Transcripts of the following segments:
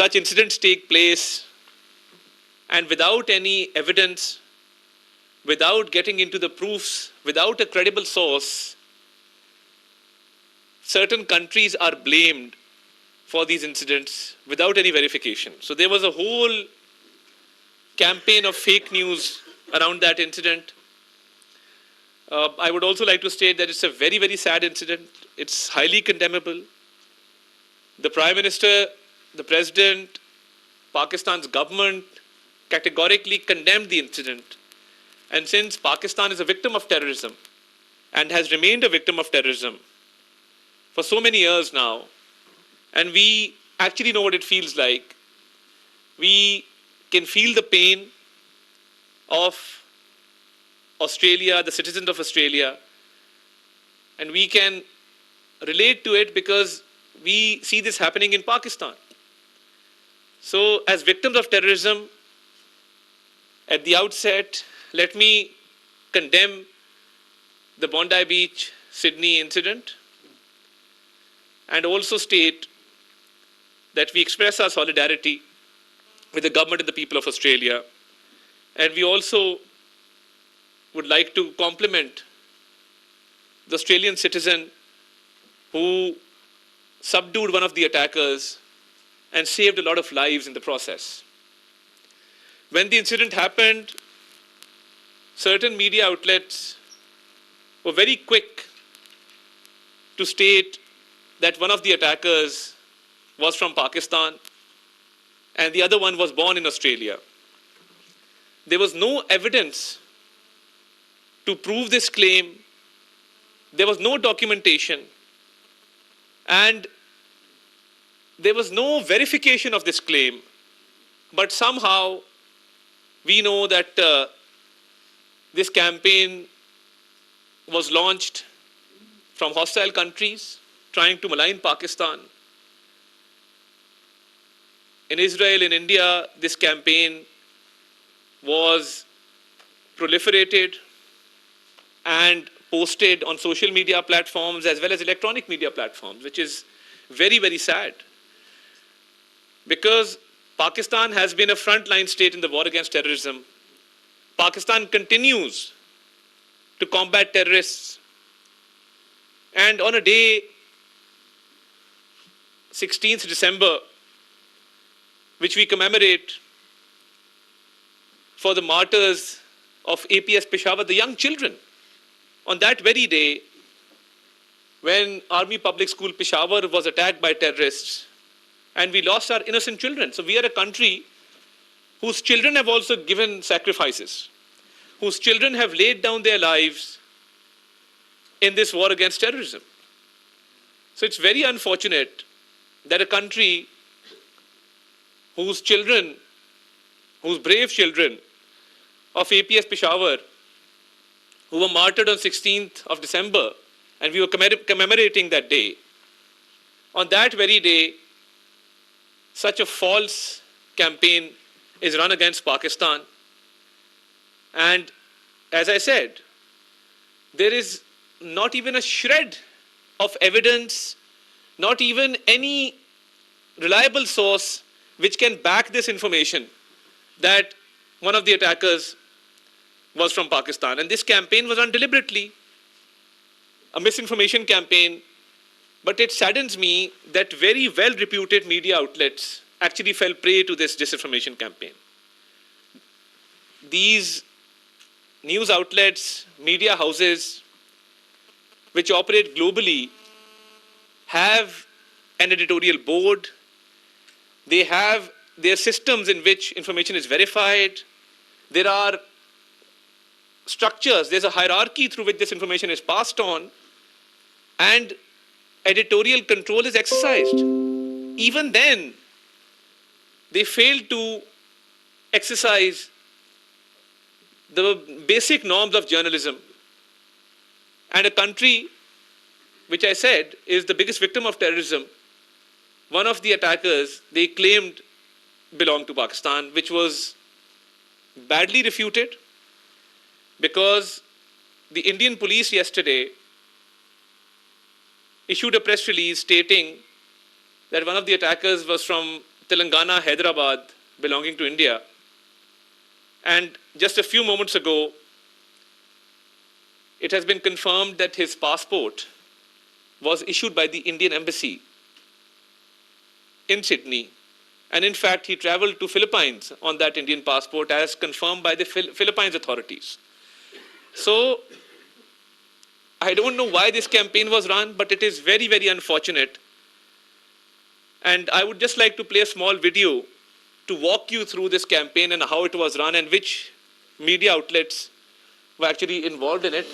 such incidents take place and without any evidence, without getting into the proofs, without a credible source, certain countries are blamed for these incidents without any verification. So there was a whole campaign of fake news around that incident. I would also like to state that it's a very, very sad incident. It's highly condemnable. The Prime Minister, the President, Pakistan's government categorically condemned the incident. And since Pakistan is a victim of terrorism and has remained a victim of terrorism for so many years now, and we actually know what it feels like, we can feel the pain of Australia, the citizens of Australia, and we can relate to it because we see this happening in Pakistan. So, as victims of terrorism, at the outset, let me condemn the Bondi Beach, Sydney incident, and also state that we express our solidarity with the government and the people of Australia. And we also would like to compliment the Australian citizen who subdued one of the attackers and saved a lot of lives in the process. When the incident happened, certain media outlets were very quick to state that one of the attackers was from Pakistan and the other one was born in Australia. There was no evidence to prove this claim. There was no documentation, and there was no verification of this claim. But somehow we know that this campaign was launched from hostile countries trying to malign Pakistan. In Israel, in India, this campaign was proliferated and posted on social media platforms as well as electronic media platforms, which is very, very sad. Because Pakistan has been a frontline state in the war against terrorism. Pakistan continues to combat terrorists. And on a day, 16th December, which we commemorate for the martyrs of APS Peshawar, the young children, on that very day, when Army Public School Peshawar was attacked by terrorists, and we lost our innocent children. So we are a country whose children have also given sacrifices, whose children have laid down their lives in this war against terrorism. So it's very unfortunate that a country whose children, whose brave children of APS Peshawar, who were martyred on 16th of December, and we were commemorating that day. On that very day, such a false campaign is run against Pakistan. And as I said, there is not even a shred of evidence, not even any reliable source which can back this information that one of the attackers was from Pakistan. And this campaign was run deliberately, a misinformation campaign. But it saddens me that very well-reputed media outlets actually fell prey to this disinformation campaign. These news outlets, media houses, which operate globally, have an editorial board. They have their systems in which information is verified. There are structures, there's a hierarchy through which this information is passed on, and editorial control is exercised. Even then, they fail to exercise the basic norms of journalism. And a country, which I said is the biggest victim of terrorism, one of the attackers they claimed belonged to Pakistan, which was badly refuted because the Indian police yesterday issued a press release stating that one of the attackers was from Telangana, Hyderabad, belonging to India. And just a few moments ago, it has been confirmed that his passport was issued by the Indian Embassy in Sydney. And in fact, he traveled to Philippines on that Indian passport as confirmed by the Philippines authorities. So I don't know why this campaign was run, but it is very, very unfortunate. And I would just like to play a small video to walk you through this campaign and how it was run and which media outlets were actually involved in it.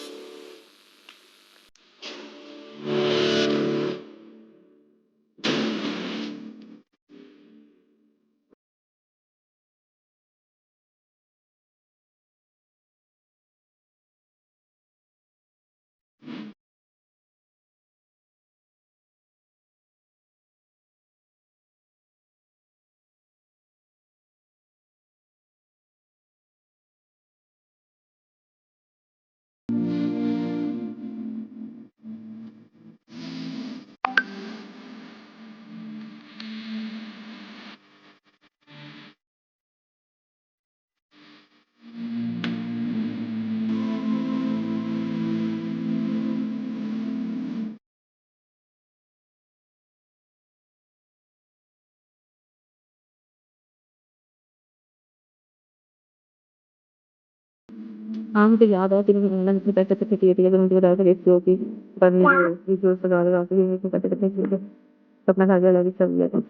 हाँ, मुझे याद है 3 महीने में पैसे कितने किए थे अगर मुझे बता देते रेसियो की पर वीडियोस लगा लगा के ये पैसे कितने किए थे तो अपना खर्चा लगा सब लिया था।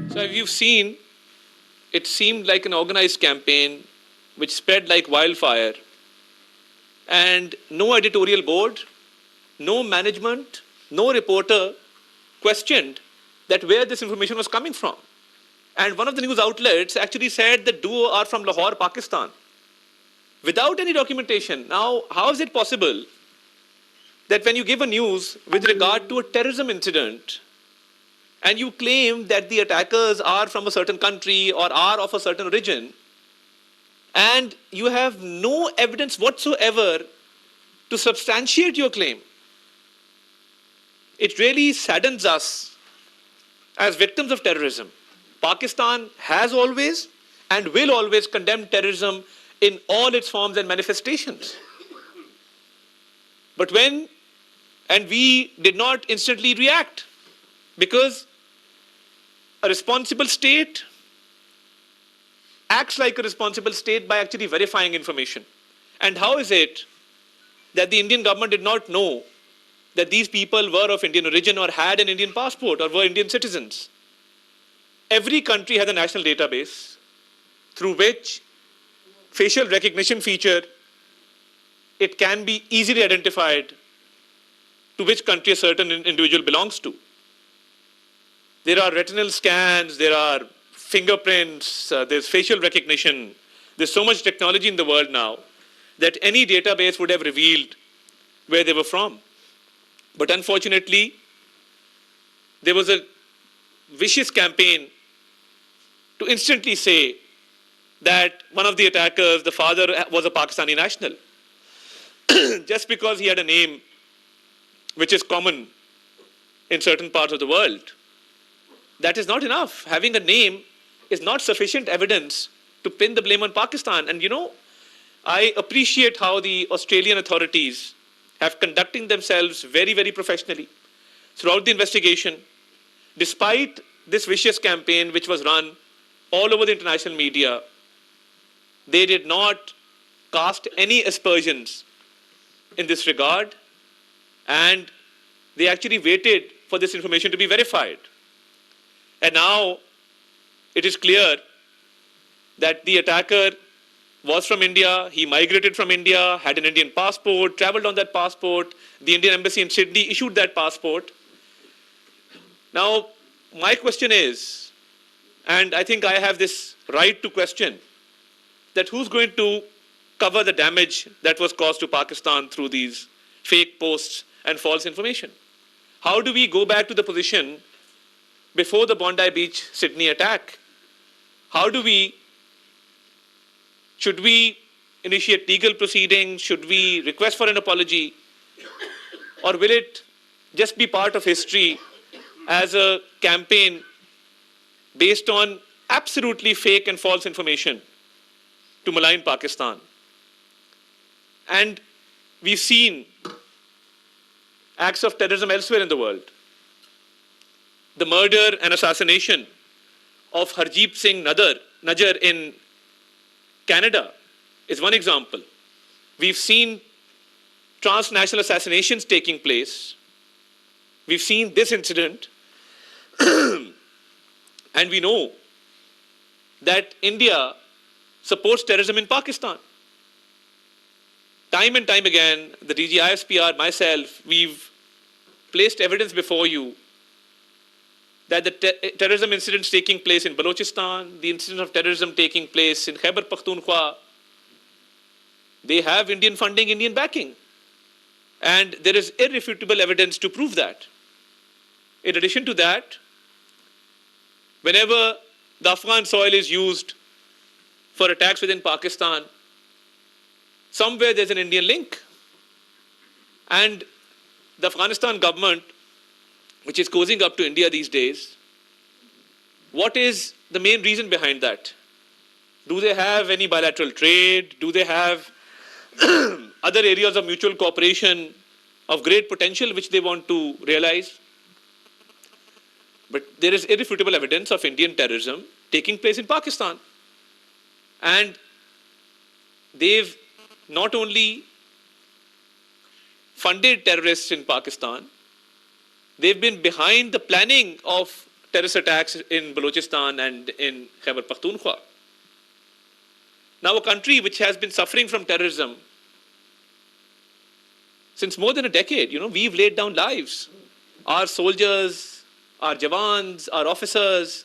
So as you've seen, it seemed like an organized campaign which spread like wildfire. And no editorial board, no management, no reporter questioned that where this information was coming from. And one of the news outlets actually said the duo are from Lahore, Pakistan, without any documentation. Now, how is it possible that when you give a news with regard to a terrorism incident, and you claim that the attackers are from a certain country or are of a certain origin, and you have no evidence whatsoever to substantiate your claim, it really saddens us as victims of terrorism. Pakistan has always and will always condemn terrorism in all its forms and manifestations. But we did not instantly react, because a responsible state acts like a responsible state by actually verifying information. And how is it that the Indian government did not know that these people were of Indian origin or had an Indian passport or were Indian citizens? Every country has a national database through which facial recognition feature, it can be easily identified to which country a certain individual belongs to. There are retinal scans, there are fingerprints, there's facial recognition. There's so much technology in the world now that any database would have revealed where they were from. But unfortunately, there was a vicious campaign to instantly say that one of the attackers, the father, was a Pakistani national. Just because he had a name which is common in certain parts of the world. That is not enough. Having a name is not sufficient evidence to pin the blame on Pakistan. And I appreciate how the Australian authorities have conducted themselves very, very professionally throughout the investigation, despite this vicious campaign which was run all over the international media. They did not cast any aspersions in this regard, and they actually waited for this information to be verified. And now it is clear that the attacker was from India, he migrated from India, had an Indian passport, traveled on that passport, the Indian embassy in Sydney issued that passport. Now, my question is, and I think I have this right to question, that who's going to cover the damage that was caused to Pakistan through these fake posts and false information? How do we go back to the position before the Bondi Beach Sydney attack? Should we initiate legal proceedings? Should we request for an apology? Or will it just be part of history as a campaign based on absolutely fake and false information to malign Pakistan? And we've seen acts of terrorism elsewhere in the world. The murder and assassination of Harjeet Singh Najjar in Canada is one example. We've seen transnational assassinations taking place. We've seen this incident. And we know that India supports terrorism in Pakistan. Time and time again, the DG ISPR, myself, we've placed evidence before you that the terrorism incidents taking place in Balochistan, the incident of terrorism taking place in Khyber Pakhtunkhwa, they have Indian funding, Indian backing. And there is irrefutable evidence to prove that. In addition to that, whenever the Afghan soil is used for attacks within Pakistan, somewhere there's an Indian link. And the Afghanistan government, which is cozying up to India these days, what is the main reason behind that? Do they have any bilateral trade? Do they have other areas of mutual cooperation of great potential which they want to realize? But there is irrefutable evidence of Indian terrorism taking place in Pakistan. And they've not only funded terrorists in Pakistan, they've been behind the planning of terrorist attacks in Balochistan and in Khyber Pakhtunkhwa. Now, a country which has been suffering from terrorism since more than a decade, we've laid down lives. Our soldiers, our jawans, our officers,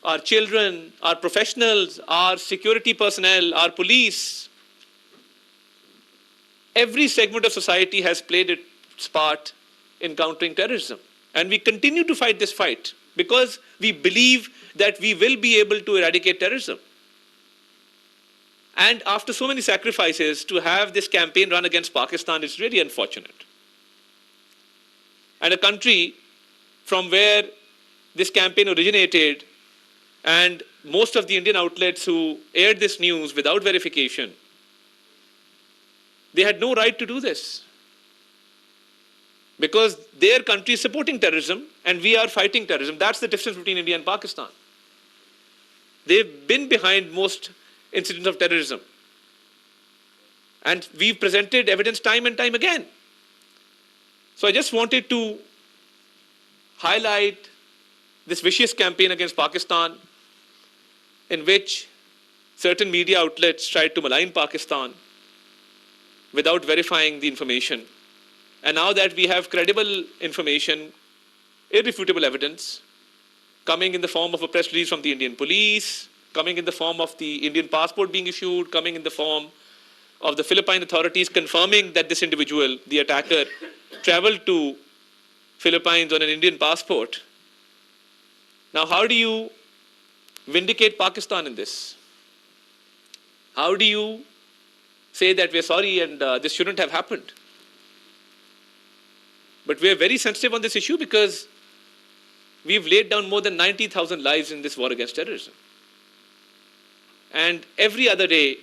our children, our professionals, our security personnel, our police. Every segment of society has played its part in countering terrorism. And we continue to fight this fight because we believe that we will be able to eradicate terrorism. And after so many sacrifices, to have this campaign run against Pakistan is really unfortunate. And a country from where this campaign originated, and most of the Indian outlets who aired this news without verification, they had no right to do this. Because their country is supporting terrorism and we are fighting terrorism. That's the difference between India and Pakistan. They've been behind most incidents of terrorism. And we've presented evidence time and time again. So I just wanted to highlight this vicious campaign against Pakistan in which certain media outlets tried to malign Pakistan without verifying the information. And now that we have credible information, irrefutable evidence, coming in the form of a press release from the Indian police, coming in the form of the Indian passport being issued, coming in the form of the Philippine authorities confirming that this individual, the attacker, traveled to Philippines on an Indian passport. Now, how do you vindicate Pakistan in this? How do you say that we're sorry and this shouldn't have happened? But we're very sensitive on this issue because we've laid down more than 90,000 lives in this war against terrorism. And every other day,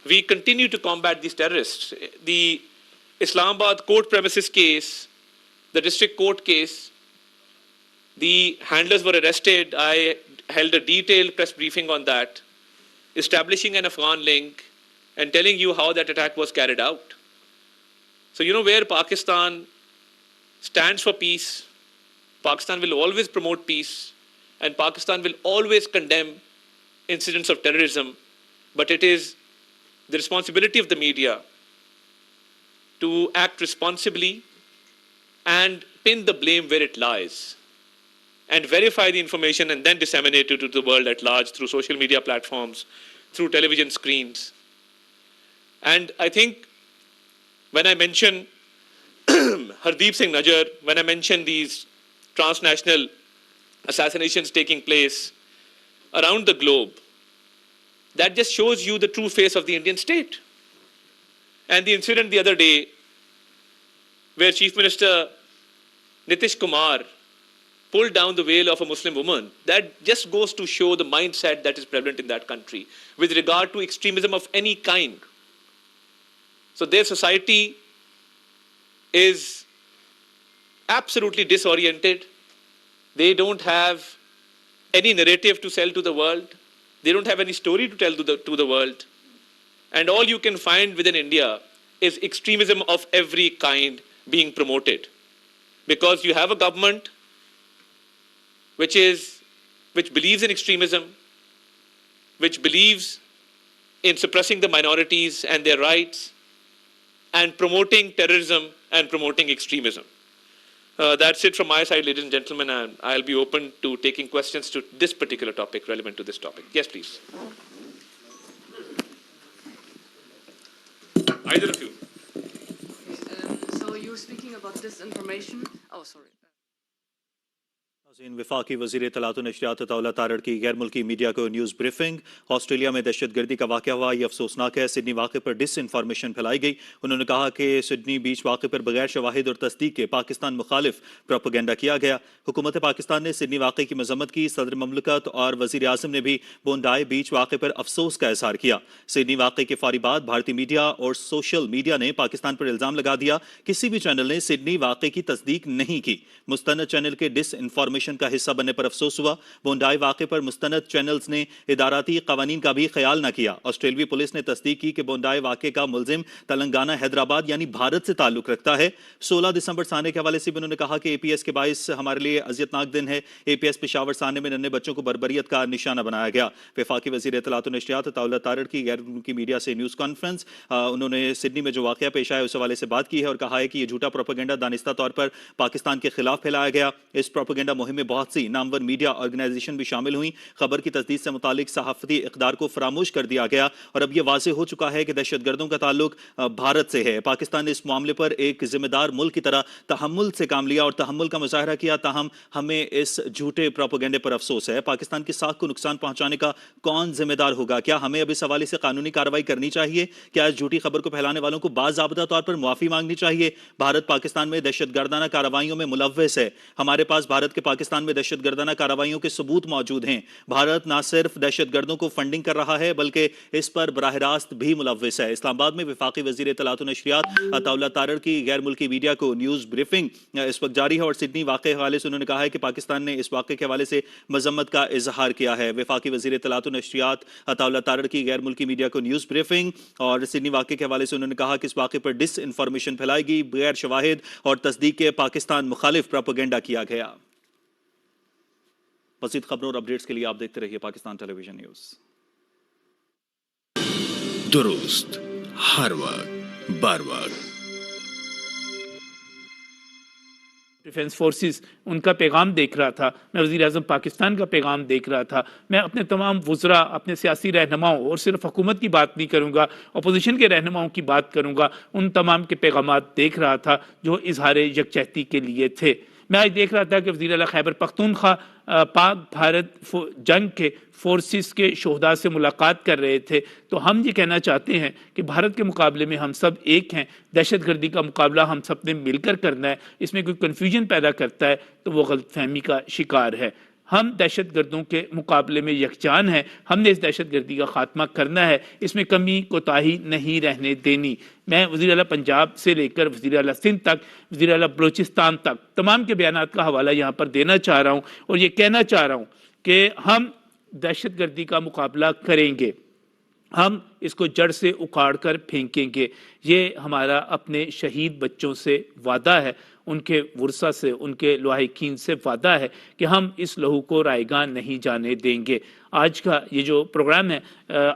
we continue to combat these terrorists. The Islamabad court premises case, the district court case, the handlers were arrested. I held a detailed press briefing on that, establishing an Afghan link and telling you how that attack was carried out. So you know where Pakistan stands for peace, Pakistan will always promote peace, and Pakistan will always condemn incidents of terrorism, but it is the responsibility of the media to act responsibly and pin the blame where it lies and verify the information and then disseminate it to the world at large through social media platforms, through television screens. And I think when I mention Hardeep Singh Najjar, when I mention these transnational assassinations taking place around the globe, that just shows you the true face of the Indian state. And the incident the other day where Chief Minister Nitish Kumar pulled down the veil of a Muslim woman, that just goes to show the mindset that is prevalent in that country with regard to extremism of any kind. So their society is absolutely disoriented. They don't have any narrative to sell to the world. They don't have any story to tell to the world. And all you can find within India is extremism of every kind being promoted. Because you have a government which believes in extremism, which believes in suppressing the minorities and their rights, and promoting terrorism and promoting extremism. That's it from my side, ladies and gentlemen, and I'll be open to taking questions to this particular topic, relevant to this topic. Yes, please. Either of you. So you were speaking about disinformation. Oh, sorry. वफाकी वज़ीर इत्तलात व नशरियात अता उल्लाह तारड़ की गैर मुल्की media को news briefing. Australia में दहशतगर्दी का वाक़या हुआ, ये अफसोसनाक है। सिडनी वाक़े पर डिसइंफॉर्मेशन फैलाई गई। उन्होंने कहा कि सिडनी बीच वाक़े पर बगैर शवाहिद और तस्दीक के पाकिस्तान मुखालिफ प्रोपेगेंडा किया गया। हुकूमत पाकिस्तान ने सिडनी वाक़े की मजम्मत की। सदर ममलकत और वज़ीर आज़म ने भी बोंडाई बीच वाक़े पर अफसोस का इज़हार किया। सिडनी वाक़े के फौरी बाद भारतीय मीडिया और सोशल मीडिया ने पाकिस्तान पर इल्ज़ाम लगा दिया। किसी भी चैनल ने सिडनी वाक़े की तस्दीक नहीं की। मुस्तनद चैनल के डिसइंफॉर्मेशन का हिस्सा बनने पर अफसोस हुआ। बोंडाई वाक़े पर मुस्तनद चैनल्स ने इदाराती क़वानीन का भी ख्याल न किया। ऑस्ट्रेलियाई पुलिस ने तस्दीक की कि बोंडाई वाक़े का मुलजिम तेलंगाना हैदराबाद यानी भारत से ताल्लुक़ रखता है। 16 दिसंबर साने के हवाले से भी उन्होंने कहा कि APS के बाइस हमारे लिए अज़ियतनाक दिन है। APS पेशावर साने में नन्हे बच्चों को बर्बरियत का निशाना बनाया गया। वफाकी वज़ीर इत्तलात व नशरियात अता उल्लाह तारड़ की गैर मुल्की मीडिया से न्यूज़ कॉन्फ्रेंस, उन्होंने सिडनी में जो वाक़या पेश आया उस हवाले से बात की है और कहा है कि ये झूठा प्रोपेगेंडा दानिस्ता तौर पर पाकिस्तान के खिलाफ फैलाया गया। इस प्रोपेगेंडा مہم میں بہت سی نامور میڈیا آرگنائزیشن بھی شامل ہوئیں. خبر کی تصدیق سے متعلق صحافتی اقدار کو فراموش کر دیا گیا اور اب یہ واضح ہو چکا ہے کہ دہشت گردوں کا تعلق بھارت سے ہے. پاکستان نے اس معاملے پر ایک ذمہ دار ملک کی طرح تحمل سے کام لیا اور تحمل کا مظاہرہ کیا, تاہم ہمیں اس جھوٹے پروپیگنڈے پر افسوس ہے. پاکستان کی ساکھ کو نقصان پہنچانے کا کون ذمہ دار ہوگا؟ کیا ہمیں اب اس حوالے سے قانونی کارروائی کرنی چاہیے؟ کیا اس جھوٹی خبر کو پھیلانے والوں کو باضابطہ طور پر معافی مانگنی چاہیے؟ بھارت پاکستان میں دہشت گردانہ کارروائیوں میں ملوث ہے. ہمارے پاس بھارت کے پاکستان میں دہشت گردانہ کارروائیوں کے ثبوت موجود ہیں. بھارت نہ صرف دہشت گردوں کو فنڈنگ کر رہا ہے بلکہ اس پر براہ راست بھی ملوث ہے. اسلام آباد میں وفاقی وزیر اطلاعات و نشریات عطا اللہ تارڑ کی غیر ملکی میڈیا کو نیوز بریفنگ اس وقت جاری ہے اور سڈنی واقعے کے حوالے سے انہوں نے کہا ہے کہ پاکستان نے اس واقعے کے حوالے سے مذمت کا اظہار کیا ہے. وفاقی وزیر اطلاعات و نشریات عطا اللہ تارڑ کی غیر ملکی میڈیا کو نیوز بریفنگ اور سڈنی واقعے کے حوالے سے انہوں نے کہا کہ اس واقعے پر ڈس انفارمیشن پھیلائی گئی, بغیر شواہد اور تصدیق کے پاکستان مخالف پروپیگنڈا کیا گیا. مزید خبروں اور اپڈیٹس کے لیے آپ دیکھتے رہیے پاکستان ٹیلی ویژن نیوز. درست ہر وقت بار وقت. ڈیفنس فورسز ان کا پیغام دیکھ رہا تھا, میں وزیر اعظم پاکستان کا پیغام دیکھ رہا تھا, میں اپنے تمام وزراء, اپنے سیاسی رہنماؤں اور صرف حکومت کی بات نہیں کروں گا, اپوزیشن کے رہنماؤں کی بات کروں گا, ان تمام کے پیغامات دیکھ رہا تھا جو اظہار یکجہتی کے لیے تھے. میں آج دیکھ رہا تھا کہ وزیر اعلیٰ خیبر پختونخوا پاک بھارت جنگ کے فورسز کے شہداء سے ملاقات کر رہے تھے. تو ہم یہ کہنا چاہتے ہیں کہ بھارت کے مقابلے میں ہم سب ایک ہیں. دہشت گردی کا مقابلہ ہم سب نے مل کر کرنا ہے. اس میں کوئی کنفیوژن پیدا کرتا ہے تو وہ غلط فہمی کا شکار ہے. ہم دہشت گردوں کے مقابلے میں یکجان ہیں. ہم نے اس دہشت گردی کا خاتمہ کرنا ہے, اس میں کمی کوتاہی نہیں رہنے دینی. میں وزیر اعلیٰ پنجاب سے لے کر وزیر اعلیٰ سندھ تک, وزیر اعلیٰ بلوچستان تک تمام کے بیانات کا حوالہ یہاں پر دینا چاہ رہا ہوں اور یہ کہنا چاہ رہا ہوں کہ ہم دہشت گردی کا مقابلہ کریں گے, ہم اس کو جڑ سے اکھاڑ کر پھینکیں گے. یہ ہمارا اپنے شہید بچوں سے وعدہ ہے, ان کے ورثہ سے, ان کے لواحقین سے وعدہ ہے کہ ہم اس لہو کو رائیگاں نہیں جانے دیں گے. آج کا یہ جو پروگرام ہے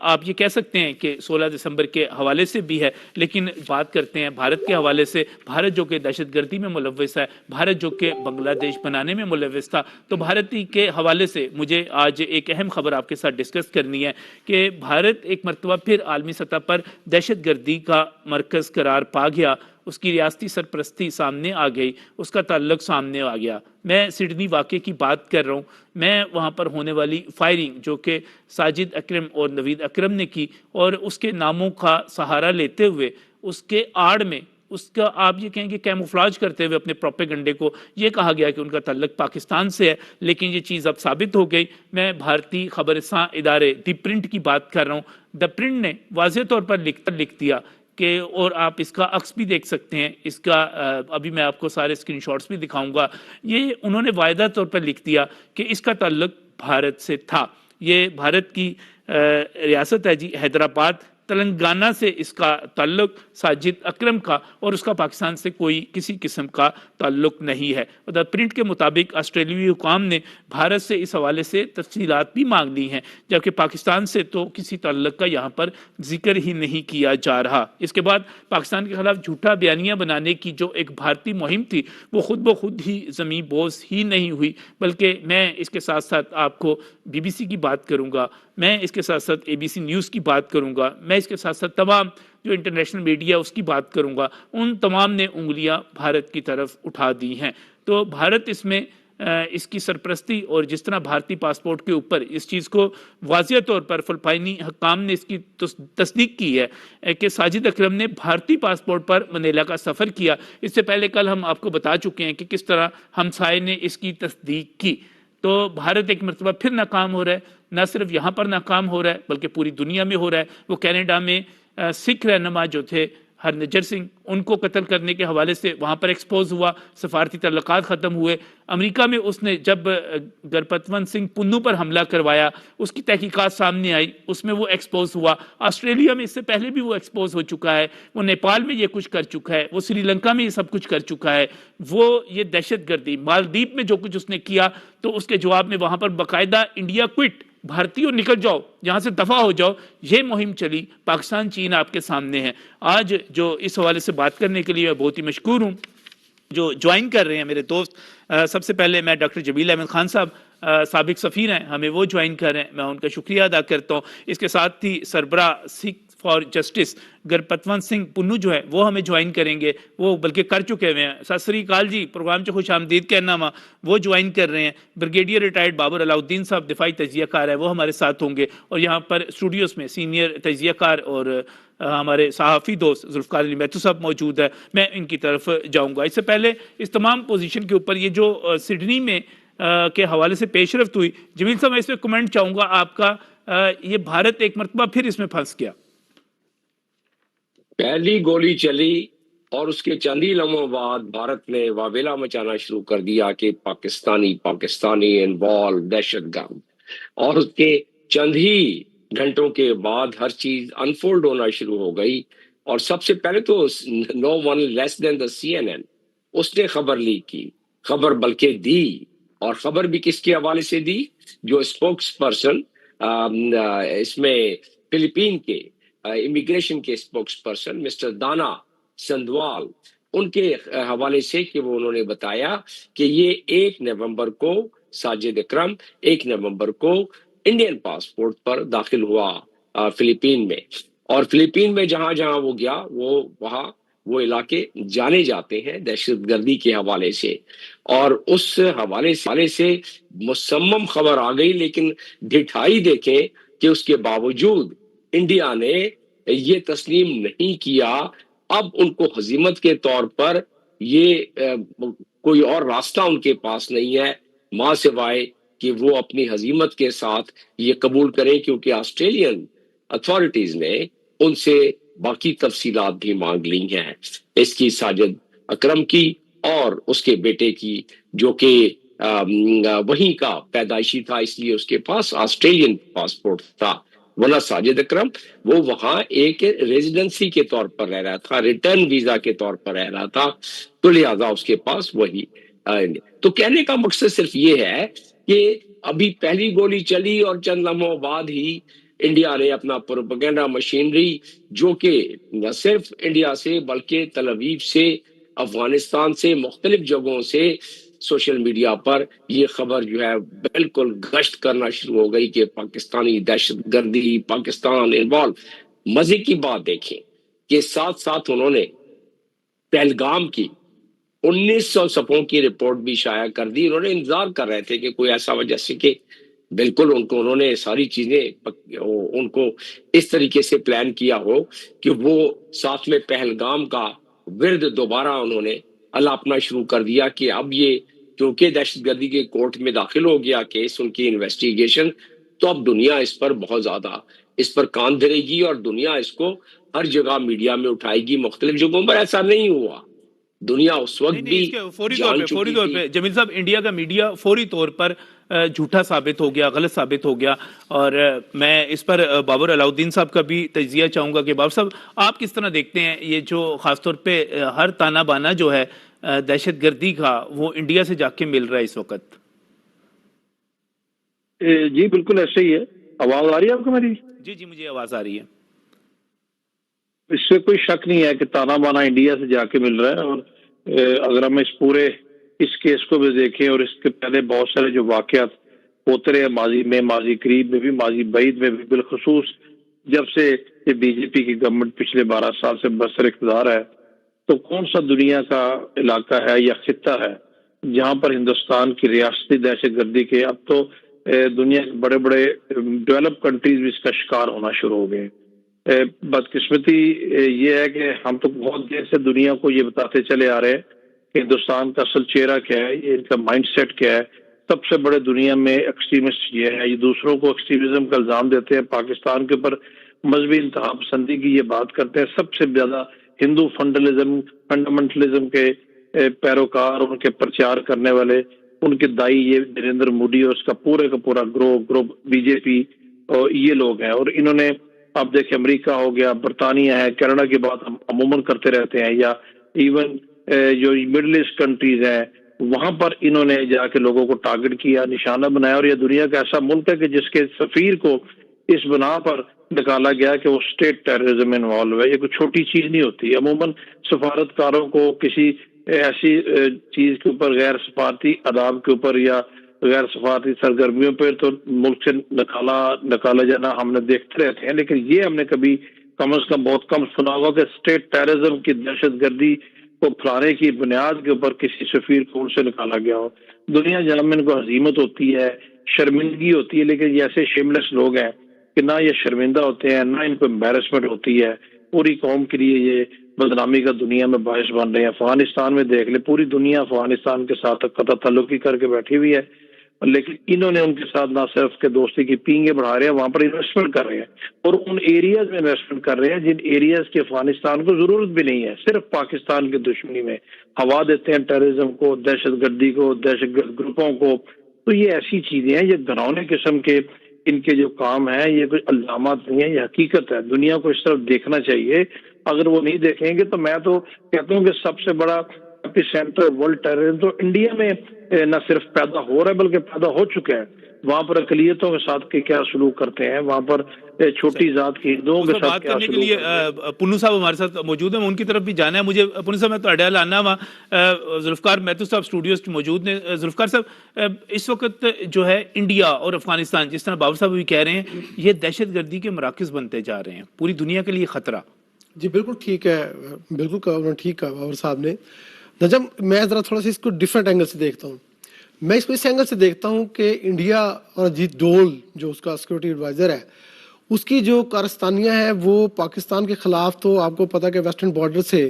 آپ یہ کہہ سکتے ہیں کہ 16 دسمبر کے حوالے سے بھی ہے, لیکن بات کرتے ہیں بھارت کے حوالے سے. بھارت جو کہ دہشت گردی میں ملوث ہے, بھارت جو کہ بنگلہ دیش بنانے میں ملوث تھا, تو بھارتی کے حوالے سے مجھے آج ایک اہم خبر آپ کے ساتھ ڈسکس کرنی ہے کہ بھارت ایک مرتبہ پھر عالمی سطح پر دہشت گردی کا مرکز قرار پا گیا. اس کی ریاستی سرپرستی سامنے آ گئی, اس کا تعلق سامنے آ گیا. میں سڈنی واقعے کی بات کر رہا ہوں. میں وہاں پر ہونے والی فائرنگ جو کہ ساجد اکرم اور نوید اکرم نے کی, اور اس کے ناموں کا سہارا لیتے ہوئے اس کے آڑ میں اس کا آپ یہ کہیں کہ کیموفلاج کرتے ہوئے اپنے پروپیگنڈے کو یہ کہا گیا کہ ان کا تعلق پاکستان سے ہے, لیکن یہ چیز اب ثابت ہو گئی. میں بھارتی خبررساں ادارے دی پرنٹ کی بات کر رہا ہوں. دی پرنٹ نے واضح طور پر لکھ دیا کہ, اور آپ اس کا عکس بھی دیکھ سکتے ہیں, اس کا ابھی میں آپ کو سارے اسکرین شاٹس بھی دکھاؤں گا. یہ انہوں نے واضح طور پر لکھ دیا کہ اس کا تعلق بھارت سے تھا. یہ بھارت کی ریاست ہے جی, حیدرآباد, تلنگانہ سے اس کا تعلق ساجد اکرم کا, اور اس کا پاکستان سے کوئی کسی قسم کا تعلق نہیں ہے. دا پرنٹ کے مطابق آسٹریلیوی حکام نے بھارت سے اس حوالے سے تفصیلات بھی مانگ لی ہیں, جبکہ پاکستان سے تو کسی تعلق کا یہاں پر ذکر ہی نہیں کیا جا رہا. اس کے بعد پاکستان کے خلاف جھوٹا بیانیہ بنانے کی جو ایک بھارتی مہم تھی وہ خود بخود ہی زمیں بوس ہی نہیں ہوئی, بلکہ میں اس کے ساتھ ساتھ آپ کو BBC کی بات کروں گا, میں اس کے ساتھ ساتھ ABC نیوز کی بات کروں گا, میں اس کے ساتھ ساتھ تمام جو انٹرنیشنل میڈیا اس کی بات کروں گا. ان تمام نے انگلیاں بھارت کی طرف اٹھا دی ہیں. تو بھارت اس میں اس کی سرپرستی, اور جس طرح بھارتی پاسپورٹ کے اوپر اس چیز کو واضح طور پر فلپائنی حکام نے اس کی تصدیق کی ہے کہ ساجد اکرم نے بھارتی پاسپورٹ پر منیلا کا سفر کیا. اس سے پہلے کل ہم آپ کو بتا چکے ہیں کہ کس طرح ہمسائے نے اس کی تصدیق کی. تو بھارت ایک مرتبہ پھر ناکام ہو رہا ہے, نہ صرف یہاں پر ناکام ہو رہا ہے بلکہ پوری دنیا میں ہو رہا ہے. وہ کینیڈا میں سکھ رہنما جو تھے ہرنجر سنگھ, ان کو قتل کرنے کے حوالے سے وہاں پر ایکسپوز ہوا, سفارتی تعلقات ختم ہوئے. امریکہ میں اس نے جب گرپتون سنگھ پنو پر حملہ کروایا, اس کی تحقیقات سامنے آئی, اس میں وہ ایکسپوز ہوا. آسٹریلیا میں اس سے پہلے بھی وہ ایکسپوز ہو چکا ہے, وہ نیپال میں یہ کچھ کر چکا ہے, وہ سری لنکا میں یہ سب کچھ کر چکا ہے. وہ یہ دہشت گردی مالدیپ میں جو کچھ اس نے کیا, تو اس کے جواب میں وہاں پر باقاعدہ انڈیا کوئٹ, بھارتیوں نکل جاؤ, یہاں سے دفع ہو جاؤ, یہ مہم چلی. پاکستان چین آپ کے سامنے ہے. آج جو اس حوالے سے بات کرنے کے لیے میں بہت ہی مشکور ہوں جو جوائن کر رہے ہیں میرے دوست، سب سے پہلے میں ڈاکٹر جمیل احمد خان صاحب سابق سفیر ہیں، ہمیں وہ جوائن کر رہے ہیں، میں ان کا شکریہ ادا کرتا ہوں۔ اس کے ساتھ ہی سربراہ سکھ فار جسٹس گرپتونت سنگھ پنو جو ہے وہ ہمیں جوائن کریں گے، وہ بلکہ کر چکے ہوئے ہیں۔ ست سری اکال جی، پروگرام سے خوش آمدید کہنا وا، وہ جوائن کر رہے ہیں۔ بریگیڈیئر ریٹائرڈ بابر علاؤدین صاحب دفاعی تجزیہ کار ہے، وہ ہمارے ساتھ ہوں گے، اور یہاں پر اسٹوڈیوز میں سینئر تجزیہ کار اور ہمارے صحافی دوست ذوالفقار علی میتھو صاحب موجود ہے، میں ان کی طرف جاؤں گا۔ اس سے پہلے اس تمام پوزیشن کے اوپر یہ جو سڈنی میں کے حوالے سے پیش رفت ہوئی، جمیل صاحب میں اس پہ کمنٹ چاہوں گا آپ کا، یہ بھارت ایک مرتبہ پھر اس میں پھنس گیا۔ پہلی گولی چلی اور اس کے چند ہی لمحوں بعد بھارت نے واویلا مچانا شروع کر دیا کہ پاکستانی انوالو، دہشت گرد، اور اس کے چند ہی گھنٹوں کے بعد ہر چیز انفولڈ ہونا شروع ہو گئی۔ اور سب سے پہلے تو نو ون لیس دین دا CNN، اس نے خبر لیک کی، خبر بلکہ دی، اور خبر بھی کس کے حوالے سے دی؟ جو اسپوکس پرسن اس میں فلپین کے امیگریشن کے اسپوکس پرسن مسٹر دانا سندوال، ان کے حوالے سے، کہ وہ انہوں نے بتایا کہ یہ 1 نومبر کو ساجد اکرم 1 نومبر کو انڈین پاسپورٹ پر داخل ہوا فلپین میں، اور فلپین میں جہاں جہاں وہ گیا وہاں وہ علاقے جانے جاتے ہیں دہشت گردی کے حوالے سے، اور اس حوالے سے مصمم خبر آ گئی، لیکن ڈٹھائی دیکھیں کہ اس کے باوجود انڈیا نے یہ تسلیم نہیں کیا۔ اب ان کو ہزیمت کے طور پر یہ کوئی اور راستہ ان کے پاس نہیں ہے ماں سوائے کہ وہ اپنی ہزیمت کے ساتھ یہ قبول کریں، کیونکہ آسٹریلین اتھارٹیز نے ان سے باقی تفصیلات بھی مانگ لی ہیں، اس کی ساجد اکرم کی اور اس کے بیٹے کی، جو کہ وہیں کا پیدائشی تھا، اس لیے اس کے پاس آسٹریلین پاسپورٹ تھا، ورنہ ساجد اکرم وہ وہاں ایک ریزیڈنسی کے طور پر رہ رہا تھا، ریٹرن ویزا کے طور پر رہ رہا تھا، تو لہذا اس کے پاس وہی۔ تو کہنے کا مقصد صرف یہ ہے کہ ابھی پہلی گولی چلی اور چند لمحوں بعد ہی انڈیا نے اپنا پروپیگنڈا مشینری، جو کہ نہ صرف انڈیا سے بلکہ تل ابیب سے، افغانستان سے، مختلف جگہوں سے سوشل میڈیا پر یہ خبر جو ہے بالکل گشت کرنا شروع ہو گئی کہ پاکستانی دہشت گردی، پاکستان انوالو۔ مزے کی بات دیکھیں کہ ساتھ ساتھ انہوں نے پہلگام کی 1900 صفوں کی رپورٹ بھی شائع کر دی۔ انہوں نے انتظار کر رہے تھے کہ کوئی ایسا وجہ سے کہ بالکل انہوں نے ساری چیزیں ان کو اس طریقے سے پلان کیا ہو کہ وہ ساتھ میں پہلگام کا ورد دوبارہ انہوں نے الاپنا شروع کر دیا کہ اب یہ کیونکہ دہشت گردی کے کورٹ میں داخل ہو گیا کیس، ان کی انویسٹیگیشن، تو اب دنیا اس پر بہت زیادہ اس پر کان دھرے گی اور دنیا اس کو ہر جگہ میڈیا میں اٹھائے گی۔ مختلف جگہوں پر ایسا نہیں ہوا، دنیا اس وقت بھی فوری طور پہ جمیل صاحب انڈیا کا میڈیا فوری طور پر جھوٹا ثابت ہو گیا، غلط ثابت ہو گیا، اور میں اس پر بابر علاؤدین صاحب کا بھی تجزیہ چاہوں گا کہ بابر صاحب آپ کس طرح دیکھتے ہیں یہ جو خاص طور پہ ہر تانا بانا جو ہے دہشت گردی کا وہ انڈیا سے جا کے مل رہا ہے اس وقت؟ جی بالکل ایسے ہی ہے۔ آواز آ رہی ہے آپ کو میری؟ جی مجھے آواز آ رہی ہے۔ اس سے کوئی شک نہیں ہے کہ تانا بانا انڈیا سے جا کے مل رہا ہے، اور اگر ہم اس پورے اس کیس کو بھی دیکھیں اور اس کے پہلے بہت سارے جو واقعات ہوتے رہے ماضی میں، ماضی قریب میں بھی، ماضی بعید میں بھی، بالخصوص جب سے یہ بی جے پی کی گورنمنٹ پچھلے 12 سال سے برسر اقتدار ہے، تو کون سا دنیا کا علاقہ ہے یا خطہ ہے جہاں پر ہندوستان کی ریاستی دہشت گردی کے، اب تو دنیا کے بڑے بڑے ڈیولپ کنٹریز بھی اس کا شکار ہونا شروع ہو گئے۔ بدقسمتی یہ ہے کہ ہم تو بہت دیر سے دنیا کو یہ بتاتے چلے آ رہے ہیں کہ ہندوستان کا اصل چہرہ کیا ہے، یہ ان کا مائنڈ سیٹ کیا ہے۔ سب سے بڑے دنیا میں ایکسٹریمسٹ یہ ہے، یہ دوسروں کو ایکسٹریمزم کا الزام دیتے ہیں، پاکستان کے اوپر مذہبی انتہا پسندی کی یہ بات کرتے ہیں۔ سب سے زیادہ ہندو فنڈامنٹلزم کے پیروکار، ان کے پرچار کرنے والے، ان کے دائی یہ نریندر مودی اور اس کا پورا گروپ بی جے پی اور یہ لوگ ہیں۔ اور انہوں نے آپ دیکھیں امریکہ ہو گیا، برطانیہ ہے، کینیڈا کی بات ہم عموماً کرتے رہتے ہیں، یا ایون جو مڈل ایسٹ کنٹریز ہیں وہاں پر انہوں نے جا کے لوگوں کو ٹارگٹ کیا، نشانہ بنایا، اور یہ دنیا کا ایسا ملک ہے کہ جس کے سفیر کو اس بنا پر نکالا گیا کہ وہ اسٹیٹ ٹیررزم انوالو ہے۔ یہ کوئی چھوٹی چیز نہیں ہوتی۔ عموماً سفارتکاروں کو کسی ऐसी चीज के ऊपर, गैर सफारती आदाब के ऊपर या गैर सफारती सरगर्मियों पर तो मुल्क से निकाला जाना हमने देखते रहते हैं, लेकिन ये हमने कभी कम से कम बहुत कम सुना होगा कि स्टेट टेररिज्म की दहशतगर्दी को फैलाने की बुनियाद के ऊपर किसी सफीर को उनसे निकाला गया हो। दुनिया जहाँ में इनको हजीमत होती है, शर्मिंदगी होती है, लेकिन ये ऐसे शेमलेस लोग हैं कि ना ये शर्मिंदा होते हैं, ना इनको एम्बेरसमेंट होती है। पूरी कौम के लिए ये बदनामी का दुनिया में बायस बन रहे हैं। अफगानिस्तान में देख ले, पूरी दुनिया अफगानिस्तान के साथ कतई ताल्लुकी करके बैठी हुई है, लेकिन इन्होंने उनके साथ ना सिर्फ के दोस्ती की पींगे बढ़ा रहे हैं, वहां पर इन्वेस्टमेंट कर रहे हैं और उन एरियाज में इन्वेस्टमेंट कर रहे हैं जिन एरियाज की अफगानिस्तान को जरूरत भी नहीं है। सिर्फ पाकिस्तान की दुश्मनी में हवा देते हैं टेररिज्म को, दहशतगर्दी को, दहशतगर्द ग्रुपों को। तो ये ऐसी चीजें हैं, ये घिनौने किस्म के इनके जो काम है, ये कोई इल्जामात नहीं है, ये हकीकत है। दुनिया को इस तरफ देखना चाहिए। अगर वो नहीं देखेंगे तो मैं तो कहता हूँ कि सबसे बड़ा एपिसेंटर वर्ल्ड टेररिज्म तो इंडिया में न सिर्फ पैदा हो रहा है बल्कि पैदा हो चुका है। वहां पर अकलियतों के साथ के क्या सलूक करते हैं, वहां पर छोटी जात के हिंदुओं के साथ क्या सलूक करते हैं। पुन्नू साहब हमारे साथ मौजूद हैं, उनकी तरफ भी जाना है मुझे। पुन्नू साहब मैं तो लाना वा जुल्फकार महतू साहब स्टूडियो मौजूद ने। जुल्फकार साहब, इस वक्त जो है इंडिया और अफगानिस्तान, जिस तरह बाबर साहब भी कह रहे हैं, ये दहशतगर्दी के मराकज बनते जा रहे हैं, पूरी दुनिया के लिए खतरा। जी बिल्कुल ठीक है, बिल्कुल ठीक कहा बाबर साहब ने। नजम, मैं ज़रा थोड़ा सा इसको डिफरेंट एंगल से देखता हूँ। मैं इसको इस एंगल से देखता हूँ कि इंडिया और अजीत डोल जो उसका सिक्योरिटी एडवाइज़र है, उसकी जो कारस्तानियाँ हैं वो पाकिस्तान के ख़िलाफ़, तो आपको पता है कि वेस्टर्न बॉर्डर से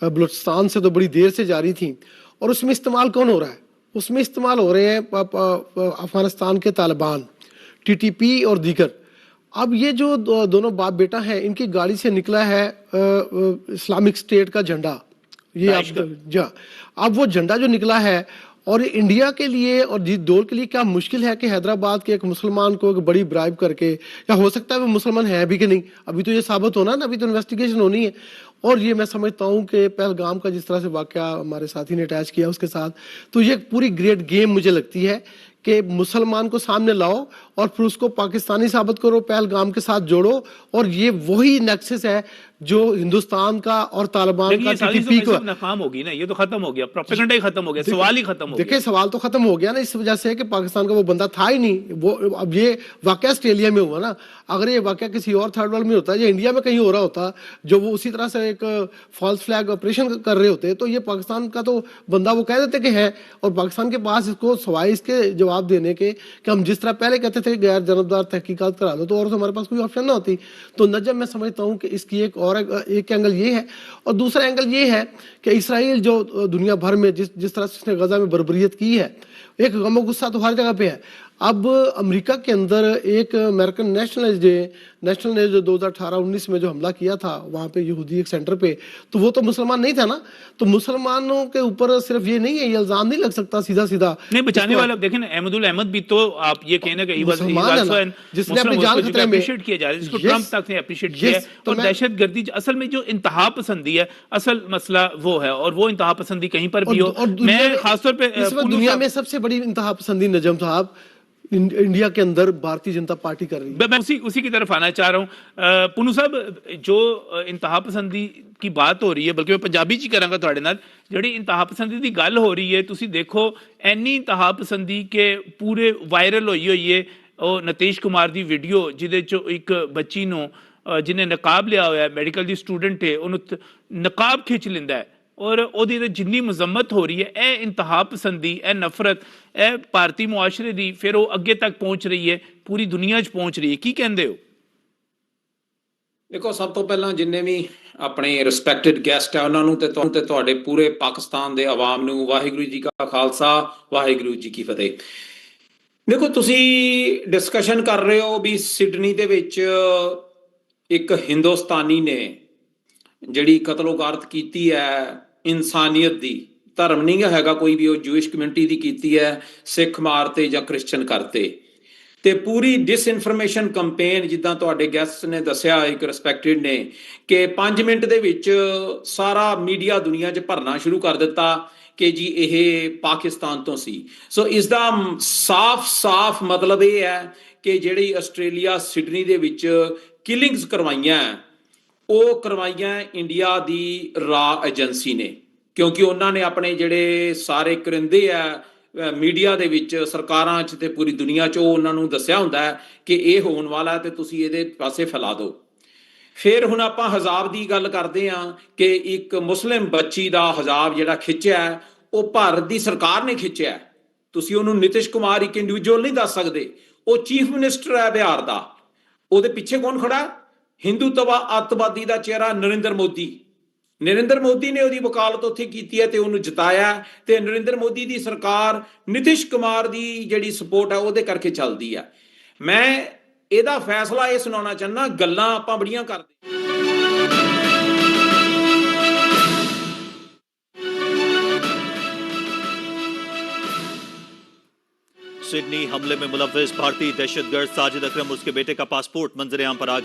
बलूचिस्तान से तो बड़ी देर से जारी थी। और उसमें इस्तेमाल कौन हो रहा है? उसमें इस्तेमाल हो रहे हैं अफ़गानिस्तान के तालिबान, TTP और दीगर। अब ये जो दोनों बाप बेटा हैं, इनकी गाड़ी से निकला है इस्लामिक स्टेट का झंडा। ये आप अब वो झंडा जो निकला है, और इंडिया के लिए और जीत डोल के लिए क्या मुश्किल है कि हैदराबाद के एक मुसलमान को एक बड़ी ब्राइब करके, या हो सकता है वो मुसलमान है भी कि नहीं, अभी तो ये साबित होना ना, अभी तो इन्वेस्टिगेशन होनी है। और ये मैं समझता हूँ कि पहलगाम का जिस तरह से वाकया हमारे साथी ने अटैच किया उसके साथ, तो ये पूरी ग्रेट गेम मुझे लगती है कि मुसलमान को सामने लाओ और फिर उसको पाकिस्तानी साबित करो, पहलगाम के साथ जोड़ो। और ये वही नेक्सस है जो हिंदुस्तान का और तालिबान का TTP को नाकाम होगी ना, ये तो खत्म हो गया, प्रोपेगेंडा ही खत्म हो गया, सवाल ही खत्म हो गया। देखिए सवाल तो खत्म हो गया ना, इस वजह से कि पाकिस्तान का वो बंदा था ही नहीं। वो अब ये वाकया ऑस्ट्रेलिया में हुआ ना, अगर ये वाकया किसी और थर्ड वर्ल्ड में होता या इंडिया में कहीं हो रहा होता, जो वो उसी तरह से एक फॉल्स फ्लैग ऑपरेशन कर रहे होते, तो ये पाकिस्तान का तो बंदा वो कह देते कि है, और पाकिस्तान के पास इसको सवाई इसके जवाब देने के कि हम जिस तरह पहले कहते थे गैर जानबदार तहकीकात करा दो, तो और हमारे पास कोई ऑप्शन ना होती। तो नजम मैं समझता हूँ कि इसकी एक एंगल ये है, और दूसरा एंगल ये है कि इसराइल जो दुनिया भर में जिस तरह से उसने गजा में बर्बरियत की है, एक गम गुस्सा तो हर जगह पे है। अब अमेरिका के अंदर एक अमेरिकन नेशनल डे जो 2018-19 में जो हमला किया था वहाँ पे यहूदी एक सेंटर पे, तो वो तो मुसलमान नहीं था ना। तो मुसलमानों के ऊपर सिर्फ ये नहीं है, ये इल्जाम नहीं लग सकता सीधा नहीं बचाने वाला। देखें ना, अहमद भी तो आप ये कहना कि जिसने अपनी जान खतरे में अप्रिशिएट किया जा रहा है, जिसको ट्रंप तक ने अप्रिशिएट किया है। और दहशतगर्दी असल में जो इंतहा पसंदी है, असल मसला वो है, और वो इंतहा पसंदी कहीं पर भी हो। मैं खासतौर पर दुनिया में सबसे बड़ी इंतहा पसंदी नजम साहब इंडिया के अंदर भारतीय जनता पार्टी कर रही है। मैं उसी की तरफ आना चाह रहा हूँ। पुन्नू साहब, जो इंतहा पसंदी की बात हो रही है, बल्कि मैं पंजाबी च करांगा तुहाडे नाल, जिहड़ी इंतहा पसंदी की गल हो रही है, तुसी देखो एनी इंतहा पसंदी के पूरे वायरल होई है ਉਹ ਨਤੀਸ਼ ਕੁਮਾਰ ਦੀ ਵੀਡੀਓ ਜਿਹਦੇ ਚੋਂ ਇੱਕ ਬੱਚੀ ਨੂੰ ਜਿਹਨੇ ਨਕਾਬ ਲਿਆ ਹੋਇਆ ਮੈਡੀਕਲ ਦੀ ਸਟੂਡੈਂਟ ਹੈ ਉਹਨੂੰ ਨਕਾਬ ਖਿੱਚ ਲੈਂਦਾ ਹੈ ਔਰ ਉਹਦੀ ਤੇ ਜਿੰਨੀ ਮੁਜ਼ੰਮਤ ਹੋ ਰਹੀ ਹੈ ਇਹ ਇੰਤਹਾ ਪਸੰਦੀ ਇਹ ਨਫ਼ਰਤ ਇਹ ਭਾਰਤੀ ਮੁਆਸ਼ਰੇ ਦੀ ਫਿਰ ਉਹ ਅੱਗੇ ਤੱਕ ਪਹੁੰਚ ਰਹੀ ਹੈ ਪੂਰੀ ਦੁਨੀਆ 'ਚ ਪਹੁੰਚ ਰਹੀ ਹੈ ਕੀ ਕਹਿੰਦੇ ਹੋ ਦੇਖੋ ਸਭ ਤੋਂ ਪਹਿਲਾਂ ਜਿੰਨੇ ਵੀ ਆਪਣੇ ਰਿਸਪੈਕਟਡ ਗੈਸਟ ਆ ਉਹਨਾਂ ਨੂੰ ਤੇ ਤੁਹਾਡੇ ਪੂਰੇ ਪਾਕਿਸਤਾਨ ਦੇ ਆਵਾਮ ਨੂੰ ਵਾਹਿਗੁਰੂ ਜੀ ਕਾ ਖਾਲਸਾ ਵਾਹਿਗੁਰੂ ਜੀ ਕੀ ਫਤਿਹ ਦੇਖੋ ਤੁਸੀਂ ਡਿਸਕਸ਼ਨ ਕਰ ਰਹੇ ਹੋ ਵੀ ਸਿਡਨੀ ਦੇ ਵਿੱਚ ਇੱਕ ਹਿੰਦੁਸਤਾਨੀ ਨੇ ਜਿਹੜੀ ਕਤਲੋਗਾਰਤ ਕੀਤੀ ਹੈ ਇਨਸਾਨੀਅਤ ਦੀ ਧਰਮ ਨਹੀਂ ਹੈਗਾ ਕੋਈ ਵੀ ਉਹ ਜੂਇਸ਼ ਕਮਿਊਨਿਟੀ ਦੀ ਕੀਤੀ ਹੈ ਸਿੱਖ ਮਾਰਤੇ ਜਾਂ ਕ੍ਰਿਸਚਨ ਕਰਤੇ ਤੇ ਪੂਰੀ ਡਿਸਇਨਫੋਰਮੇਸ਼ਨ ਕੰਪੇਨ ਜਿੱਦਾਂ ਤੁਹਾਡੇ ਗੈਸਟ ਨੇ ਦੱਸਿਆ ਇੱਕ ਰਿਸਪੈਕਟਡ ਨੇ ਕਿ 5 ਮਿੰਟ ਦੇ ਵਿੱਚ ਸਾਰਾ ਮੀਡੀਆ ਦੁਨੀਆ 'ਚ ਭਰਨਾ ਸ਼ੁਰੂ ਕਰ ਦਿੱਤਾ ਕਿ ਜੀ ਇਹ ਪਾਕਿਸਤਾਨ ਤੋਂ ਸੀ ਸੋ ਇਸ ਦਾ ਸਾਫ਼ ਮਤਲਬ ਇਹ ਹੈ ਕਿ ਜਿਹੜੀ ਆਸਟ੍ਰੇਲੀਆ ਸਿਡਨੀ ਦੇ ਵਿੱਚ ਕਿਲਿੰਗਸ ਕਰਵਾਈਆਂ ਉਹ ਕਰਵਾਈਆਂ ਇੰਡੀਆ ਦੀ ਰਾ ਏਜੰਸੀ ਨੇ ਕਿਉਂਕਿ ਉਹਨਾਂ ਨੇ ਆਪਣੇ ਜਿਹੜੇ ਸਾਰੇ ਕਰਿੰਦੇ ਆ ਮੀਡੀਆ ਦੇ ਵਿੱਚ, ਸਰਕਾਰਾਂ 'ਚ ਤੇ ਪੂਰੀ ਦੁਨੀਆ 'ਚ, ਉਹ ਉਹਨਾਂ ਨੂੰ ਦੱਸਿਆ ਹੁੰਦਾ ਹੈ ਕਿ ਇਹ ਹੋਣ ਵਾਲਾ ਤੇ ਤੁਸੀਂ ਇਹਦੇ ਪਾਸੇ ਫੈਲਾ ਦਿਓ। ਫਿਰ ਹੁਣ ਆਪਾਂ ਹਜ਼ਾਬ ਦੀ ਗੱਲ ਕਰਦੇ ਹਾਂ ਕਿ ਇੱਕ ਮੁਸਲਿਮ ਬੱਚੀ ਦਾ ਹਜ਼ਾਬ ਜਿਹੜਾ ਖਿੱਚਿਆ ਉਹ ਭਾਰਤ ਦੀ ਸਰਕਾਰ ਨੇ ਖਿੱਚਿਆ। ਤੁਸੀਂ ਉਹਨੂੰ ਨਿਤਿਸ਼ ਕੁਮਾਰ ਇੱਕ ਇੰਡੀਵਿਜੂਅਲ ਨਹੀਂ ਦੱਸ ਸਕਦੇ, ਉਹ ਚੀਫ ਮਿਨਿਸਟਰ ਹੈ ਬਿਹਾਰ ਦਾ। ਉਹਦੇ ਪਿੱਛੇ ਕੌਣ ਖੜਾ? ਹਿੰਦੂਤਵਾ ਅੱਤਵਾਦੀ ਦਾ ਚਿਹਰਾ ਨਰਿੰਦਰ ਮੋਦੀ। ਨਰਿੰਦਰ ਮੋਦੀ ਨੇ ਉਹਦੀ ਵਕਾਲਤ ਉੱਥੇ ਕੀਤੀ ਹੈ ਤੇ ਉਹਨੂੰ ਜਿਤਾਇਆ, ਤੇ ਨਰਿੰਦਰ ਮੋਦੀ ਦੀ ਸਰਕਾਰ ਨਿਤਿਸ਼ ਕੁਮਾਰ ਦੀ ਜਿਹੜੀ ਸਪੋਰਟ ਹੈ ਉਹਦੇ ਕਰਕੇ ਚੱਲਦੀ ਹੈ। ਮੈਂ ਇਹਦਾ ਫੈਸਲਾ ਇਹ ਸੁਣਾਉਣਾ ਚਾਹੁੰਦਾ, ਗੱਲਾਂ ਆਪਾਂ ਬੜੀਆਂ ਕਰਦੇ। सिडनी हमले में मुलव्विस भारतीय दहशतगर्द साजिद अकरम उसके बेटे का पासपोर्ट मंजरेआम पर आ गया।